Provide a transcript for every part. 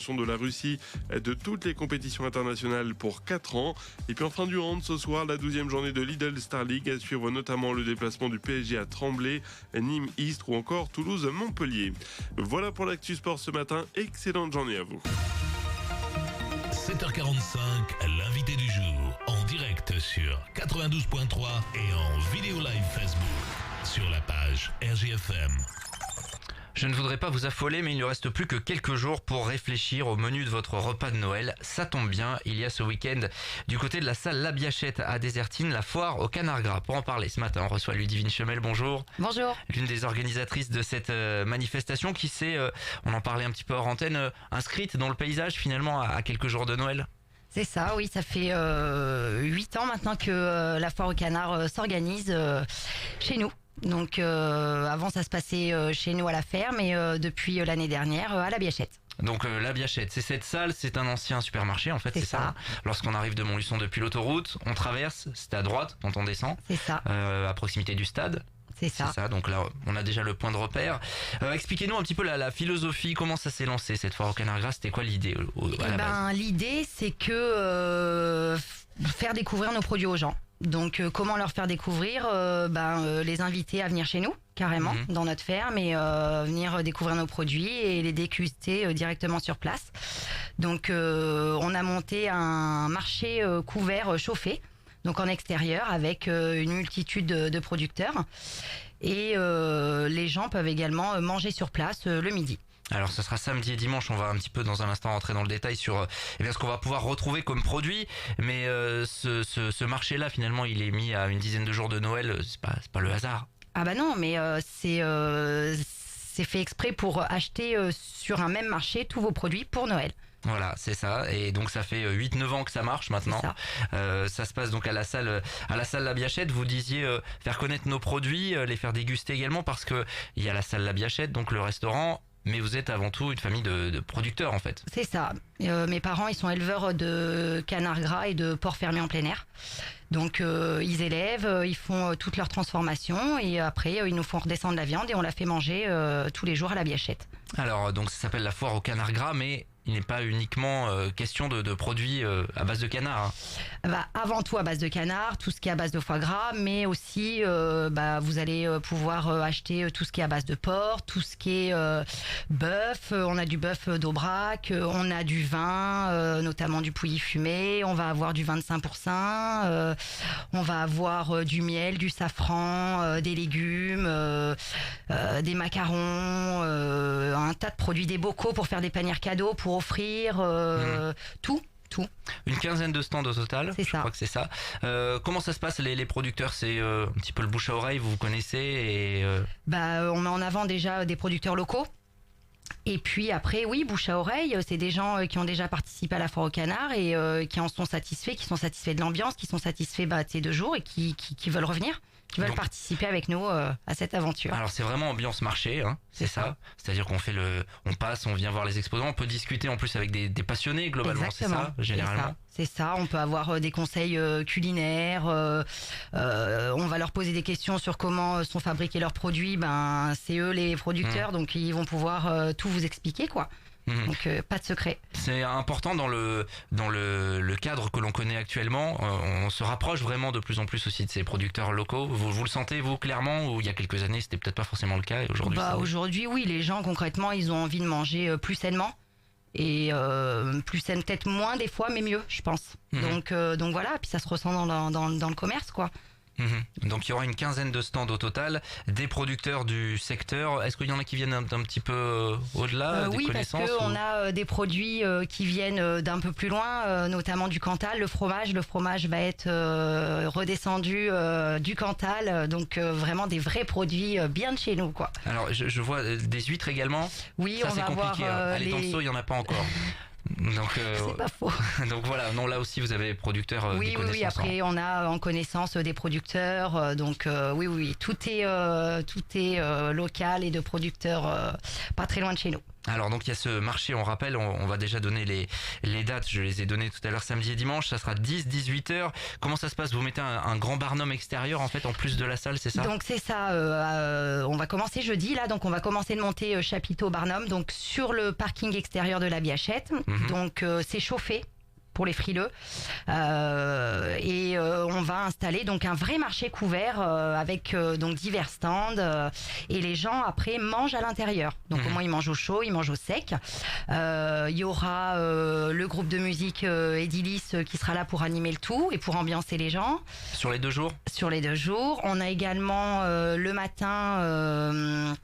de la Russie de toutes les compétitions internationales pour 4 ans. Et puis en fin du hand, ce soir, la 12e journée de Lidl Star League, à suivre notamment le déplacement du PSG à Tremblay, Nîmes Istres ou encore Toulouse Montpellier. Voilà pour l'actu sport ce matin. Excellente journée à vous. 7h45, l'invité du jour, en direct sur 92.3 et en vidéo live Facebook sur la page RGFM. Je ne voudrais pas vous affoler, mais il ne reste plus que quelques jours pour réfléchir au menu de votre repas de Noël. Ça tombe bien, il y a ce week-end, du côté de la salle La Biachette à Désertine, la foire au canard gras. Pour en parler ce matin, on reçoit Ludivine Chemel, bonjour. Bonjour. L'une des organisatrices de cette manifestation qui s'est, on en parlait un petit peu hors antenne, inscrite dans le paysage finalement à quelques jours de Noël. C'est ça, oui, ça fait 8 ans maintenant que la foire au canard s'organise chez nous. Donc avant ça se passait chez nous à la ferme et depuis l'année dernière à la Biachette. Donc la Biachette, c'est cette salle, c'est un ancien supermarché en fait, c'est ça. Lorsqu'on arrive de Montluçon depuis l'autoroute, on traverse, c'est à droite quand on descend. C'est ça. À proximité du stade. C'est ça. Donc là, on a déjà le point de repère. Expliquez-nous un petit peu la philosophie, comment ça s'est lancé cette foire au canard gras, c'était quoi l'idée à la base ? L'idée c'est que faire découvrir nos produits aux gens. Donc comment leur faire découvrir les inviter à venir chez nous carrément dans notre ferme et venir découvrir nos produits et les déguster directement sur place. Donc on a monté un marché couvert chauffé, donc en extérieur avec une multitude de producteurs et les gens peuvent également manger sur place le midi. Alors ce sera samedi et dimanche, on va un petit peu dans un instant rentrer dans le détail sur ce qu'on va pouvoir retrouver comme produit, mais ce marché-là finalement il est mis à une dizaine de jours de Noël, c'est pas le hasard. Ah bah non, mais c'est fait exprès pour acheter sur un même marché tous vos produits pour Noël. Voilà, c'est ça. Et donc ça fait 8-9 ans que ça marche maintenant. Ça se passe donc à la salle La Biachette. Vous disiez faire connaître nos produits, les faire déguster également parce que il y a la salle La Biachette, donc le restaurant. Mais vous êtes avant tout une famille de producteurs en fait. C'est ça. Mes parents ils sont éleveurs de canards gras et de porcs fermés en plein air. Donc ils élèvent, ils font toutes leurs transformations et après ils nous font redescendre la viande et on la fait manger tous les jours à la Biachette. Alors donc ça s'appelle la foire au canard gras, mais il n'est pas uniquement question de produits à base de canard. Avant tout à base de canard, tout ce qui est à base de foie gras, mais aussi vous allez pouvoir acheter tout ce qui est à base de porc, tout ce qui est bœuf. On a du bœuf d'Aubrac, on a du vin, notamment du pouilly fumé. On va avoir du vin de Saint-Pourçain, on va avoir du miel, du safran, des légumes, des macarons, un tas de produits, des bocaux pour faire des panières cadeaux, pour offrir tout. Une quinzaine de stands au total, je crois que c'est ça. Comment ça se passe les producteurs, c'est un petit peu le bouche à oreille, vous connaissez et on met en avant déjà des producteurs locaux. Et puis après, oui, bouche à oreille, c'est des gens qui ont déjà participé à la foire au canard et qui en sont satisfaits, qui sont satisfaits de l'ambiance, qui sont satisfaits de ces 2 jours et qui veulent revenir, qui veulent participer avec nous à cette aventure. Alors c'est vraiment ambiance marché, hein, c'est ça. C'est-à-dire qu'on on passe, on vient voir les exposants, on peut discuter en plus avec des passionnés globalement. Exactement. C'est ça, généralement. C'est ça, on peut avoir des conseils culinaires, on va leur poser des questions sur comment sont fabriqués leurs produits, c'est eux les producteurs, donc ils vont pouvoir tout vous expliquer quoi. Donc pas de secret. C'est important dans le cadre que l'on connaît actuellement. On se rapproche vraiment de plus en plus aussi de ces producteurs locaux. Vous le sentez vous clairement, ou il y a quelques années c'était peut-être pas forcément le cas et aujourd'hui aujourd'hui oui, les gens concrètement ils ont envie de manger plus sainement. Et plus saine, peut-être moins des fois, mais mieux, je pense. Donc voilà, puis ça se ressent dans le commerce, quoi. Donc il y aura une quinzaine de stands au total, des producteurs du secteur. Est-ce qu'il y en a qui viennent un petit peu au-delà des connaissances? Oui, parce qu'on a des produits qui viennent d'un peu plus loin, notamment du Cantal. Le fromage va être redescendu du Cantal, donc vraiment des vrais produits bien de chez nous, quoi. Alors je vois des huîtres également. Oui, ça, on c'est va compliqué. avoir Allez, dans le seau, il n'y en a pas encore. Donc, c'est pas faux. Donc voilà, non, là aussi vous avez producteurs des connaissances. Oui, après on a en connaissance des producteurs, donc oui, tout est local et de producteurs pas très loin de chez nous. Alors donc il y a ce marché, on rappelle, on va déjà donner les dates, je les ai données tout à l'heure, samedi et dimanche, ça sera 10-18h. Comment ça se passe? Vous mettez un grand barnum extérieur en fait en plus de la salle, c'est ça? Donc c'est ça, on va commencer jeudi là, donc on va commencer de monter chapiteau barnum, donc sur le parking extérieur de la Biachette, donc c'est chauffé pour les frileux, et on va installer donc un vrai marché couvert avec donc divers stands, et les gens après mangent à l'intérieur, donc au moins ils mangent au chaud, ils mangent au sec. Il y aura le groupe de musique Edilis qui sera là pour animer le tout et pour ambiancer les gens sur les 2 jours. Sur les 2 jours, on a également le matin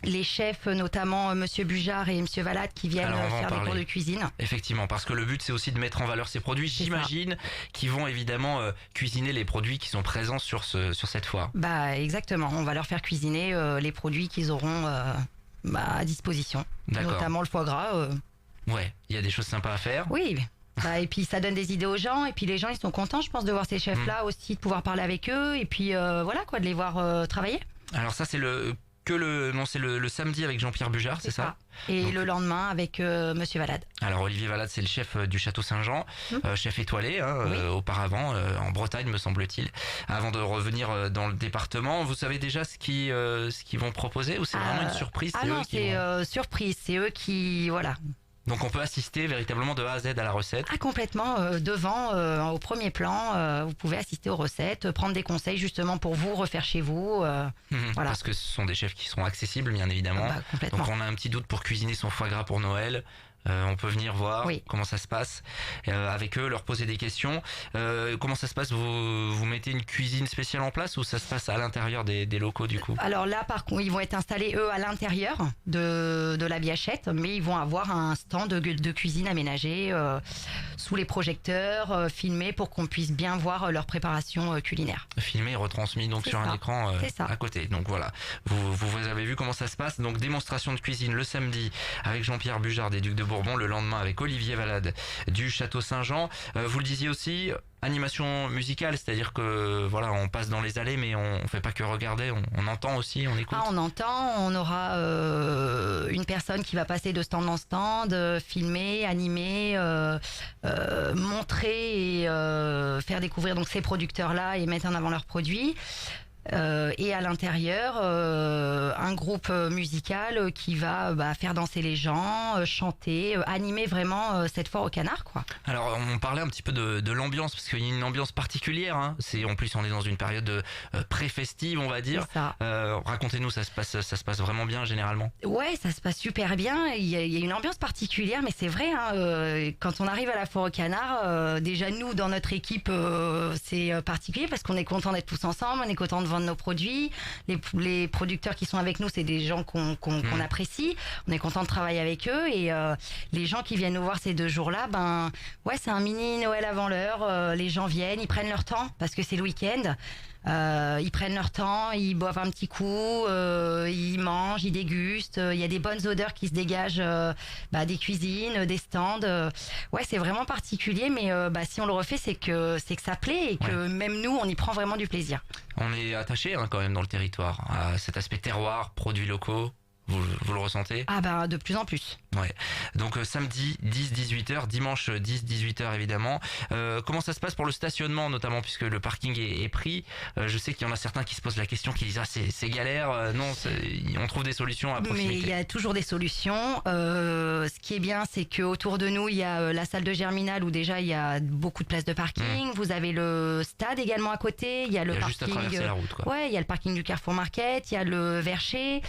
les chefs, notamment Monsieur Bujard et Monsieur Valade, qui viennent faire des cours de cuisine. Effectivement, parce que le but c'est aussi de mettre en valeur ces produits. J'imagine qu'ils vont évidemment cuisiner les produits qui sont présents sur cette foire. Bah exactement, on va leur faire cuisiner les produits qu'ils auront à disposition, notamment le foie gras. Ouais, il y a des choses sympas à faire. Oui. Et puis ça donne des idées aux gens, et puis les gens ils sont contents, je pense, de voir ces chefs-là aussi, de pouvoir parler avec eux, et puis voilà quoi, de les voir travailler. Alors ça c'est le samedi avec Jean-Pierre Bujard, c'est ça? Et donc, le lendemain avec Monsieur Valade. Alors Olivier Valade, c'est le chef du Château Saint-Jean, chef étoilé auparavant en Bretagne me semble-t-il. Avant de revenir dans le département, vous savez déjà ce qu'ils vont proposer, ou c'est vraiment une surprise? Surprise, c'est eux qui voilà. Donc on peut assister véritablement de A à Z à la recette. Ah complètement, devant, au premier plan, vous pouvez assister aux recettes, prendre des conseils justement pour vous refaire chez vous. Voilà. Parce que ce sont des chefs qui seront accessibles bien évidemment. Donc on a un petit doute pour cuisiner son foie gras pour Noël. On peut venir voir comment ça se passe avec eux, leur poser des questions. Comment ça se passe? Vous mettez une cuisine spéciale en place, ou ça se passe à l'intérieur des locaux du coup? Alors là par contre ils vont être installés eux à l'intérieur de la Biachette, mais ils vont avoir un stand de cuisine aménagé sous les projecteurs, filmé pour qu'on puisse bien voir leur préparation culinaire. Filmé et retransmis donc sur un écran à côté. Donc voilà, vous avez vu comment ça se passe. Donc démonstration de cuisine le samedi avec Jean-Pierre Bujard des Ducs de Bourbon, le lendemain avec Olivier Valade du Château Saint-Jean. Vous le disiez aussi, animation musicale, c'est-à-dire que voilà, on passe dans les allées, mais on fait pas que regarder, on entend aussi, on écoute. On entend, on aura une personne qui va passer de stand en stand, filmer, animer, montrer et faire découvrir donc ces producteurs-là et mettre en avant leurs produits. Et à l'intérieur, un groupe musical qui va faire danser les gens, chanter, animer vraiment cette foire au canard, quoi. Alors on parlait un petit peu de l'ambiance, parce qu'il y a une ambiance particulière, hein. En plus on est dans une période pré-festive, on va dire. Racontez-nous, ça se passe vraiment bien généralement? Ouais, ça se passe super bien. Il y a une ambiance particulière, mais c'est vrai, hein, quand on arrive à la foire au canard, déjà nous dans notre équipe, c'est particulier parce qu'on est content d'être tous ensemble, on est content de vendre nos produits, les producteurs qui sont avec nous, c'est des gens qu'on apprécie, on est content de travailler avec eux, et les gens qui viennent nous voir ces 2 jours-là, c'est un mini Noël avant l'heure. Les gens viennent, ils prennent leur temps parce que c'est le week-end. Ils prennent leur temps, ils boivent un petit coup, ils mangent, ils dégustent. Il y a des bonnes odeurs qui se dégagent des cuisines, des stands. C'est vraiment particulier, mais si on le refait, c'est que ça plaît et que même nous, on y prend vraiment du plaisir. On est attaché quand même dans le territoire à cet aspect terroir, produits locaux. Vous le ressentez? De plus en plus. Ouais. Donc samedi 10-18h, dimanche 10-18h évidemment. Comment ça se passe pour le stationnement notamment, puisque le parking est pris? Je sais qu'il y en a certains qui se posent la question, qui disent c'est galère. Non, on trouve des solutions à proximité. Mais il y a toujours des solutions. Ce qui est bien, c'est qu'autour de nous, il y a la salle de Germinal où déjà il y a beaucoup de places de parking. Vous avez le stade également à côté. Il y a le parking. Juste à traverser la route, quoi. Ouais, il y a le parking du Carrefour Market. Il y a le Vercher.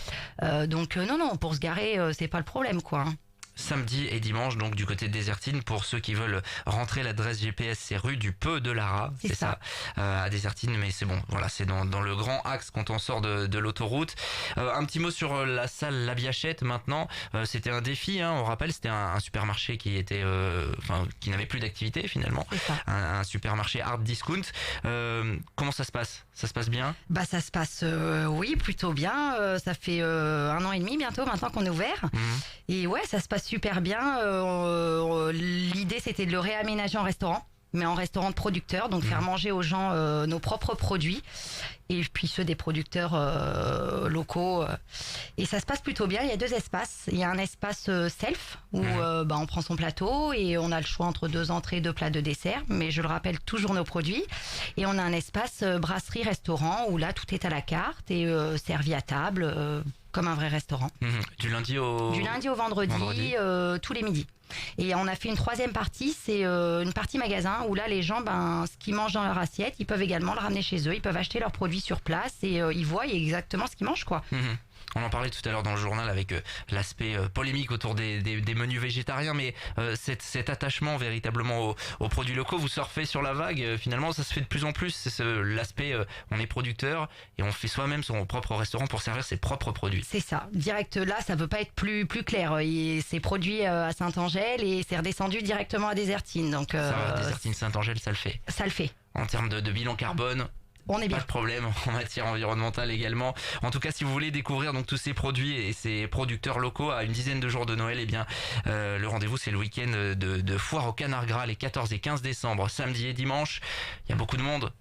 Donc non, pour se garer, c'est pas le problème, quoi. Samedi et dimanche, donc du côté de Désertine. Pour ceux qui veulent rentrer, l'adresse GPS, c'est rue du Peu de Lara, c'est ça, à Désertine, mais c'est bon, voilà, c'est dans le grand axe quand on sort de l'autoroute. Un petit mot sur la salle La Biachette maintenant. C'était un défi, hein, on rappelle, c'était un supermarché qui était, qui n'avait plus d'activité finalement, un supermarché hard discount. Comment ça se passe? Ça se passe bien? Ça se passe, oui, plutôt bien. Ça fait 1 an et demi bientôt maintenant qu'on est ouvert. Et ouais, ça se passe super bien. L'idée, c'était de le réaménager en restaurant. mais en restaurant de producteurs, donc faire manger aux gens nos propres produits et puis ceux des producteurs locaux. Et ça se passe plutôt bien. Il y a 2 espaces. Il y a un espace self où on prend son plateau et on a le choix entre 2 entrées, 2 plats de dessert. Mais je le rappelle, toujours nos produits. Et on a un espace brasserie-restaurant où là, tout est à la carte et servi à table comme un vrai restaurant. Du lundi au vendredi. Tous les midis. Et on a fait une 3e partie, c'est une partie magasin où là les gens, ce qu'ils mangent dans leur assiette, ils peuvent également le ramener chez eux, ils peuvent acheter leurs produits sur place et ils voient exactement ce qu'ils mangent, quoi. On en parlait tout à l'heure dans le journal avec l'aspect polémique autour des menus végétariens, mais cet attachement véritablement aux produits locaux, vous surfez sur la vague, finalement ça se fait de plus en plus, c'est l'aspect on est producteur et on fait soi-même son propre restaurant pour servir ses propres produits. C'est ça, direct là ça peut pas être plus clair, c'est produit à Saint-Angèle et c'est redescendu directement à Désertine. Donc, Désertine Saint-Angèle, ça le fait. Ça le fait. En termes de bilan carbone, on est bien. Pas de problème en matière environnementale également. En tout cas, si vous voulez découvrir donc tous ces produits et ces producteurs locaux à une dizaine de jours de Noël, le rendez-vous c'est le week-end de foire au Canard Gras les 14 et 15 décembre, samedi et dimanche. Il y a beaucoup de monde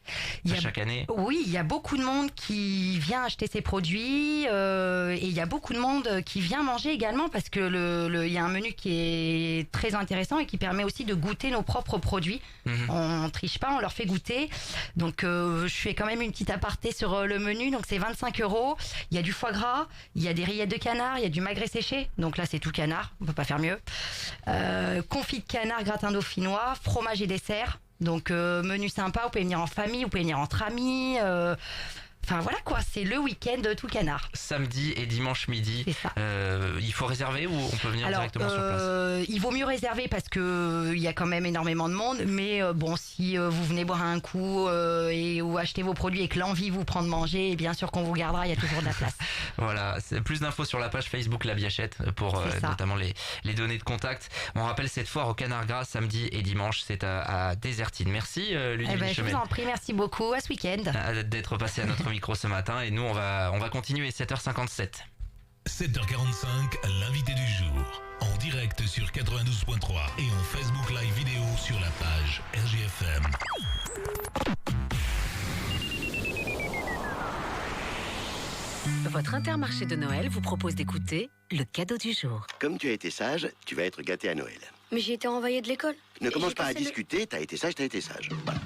chaque année. Oui, il y a beaucoup de monde qui vient acheter ces produits et il y a beaucoup de monde qui vient manger également parce que il y a un menu qui est très intéressant et qui permet aussi de goûter nos propres produits. On triche pas, on leur fait goûter. Donc je fais quand même une petite aparté sur le menu, donc c'est 25 €. Il y a du foie gras, il y a des rillettes de canard, il y a du magret séché, donc là c'est tout canard, on peut pas faire mieux. Confit de canard, gratin dauphinois, fromage et dessert. Donc menu sympa, vous pouvez venir en famille, vous pouvez venir entre amis. Enfin voilà quoi, c'est le week-end de tout canard. Samedi et dimanche midi. C'est ça. Il faut réserver ou on peut venir directement sur place? Il vaut mieux réserver parce que il y a quand même énormément de monde. Mais si vous venez boire un coup ou acheter vos produits et que l'envie vous prend de manger, bien sûr qu'on vous gardera, il y a toujours de la place. Voilà, c'est plus d'infos sur la page Facebook La Biachette pour notamment les données de contact. On rappelle cette foire au Canard Gras samedi et dimanche, c'est à Désertine. Merci Ludivine je vous en prie, merci beaucoup, à ce week-end. D'être passé à notre micro ce matin et nous on va continuer 7h57. 7h45, l'invité du jour. En direct sur 92.3 et en Facebook Live vidéo sur la page RGFM. Votre Intermarché de Noël vous propose d'écouter le cadeau du jour. Comme tu as été sage, tu vas être gâté à Noël. Mais j'ai été envoyée de l'école. Ne commence pas à discuter, t'as été sage, t'as été sage. Voilà.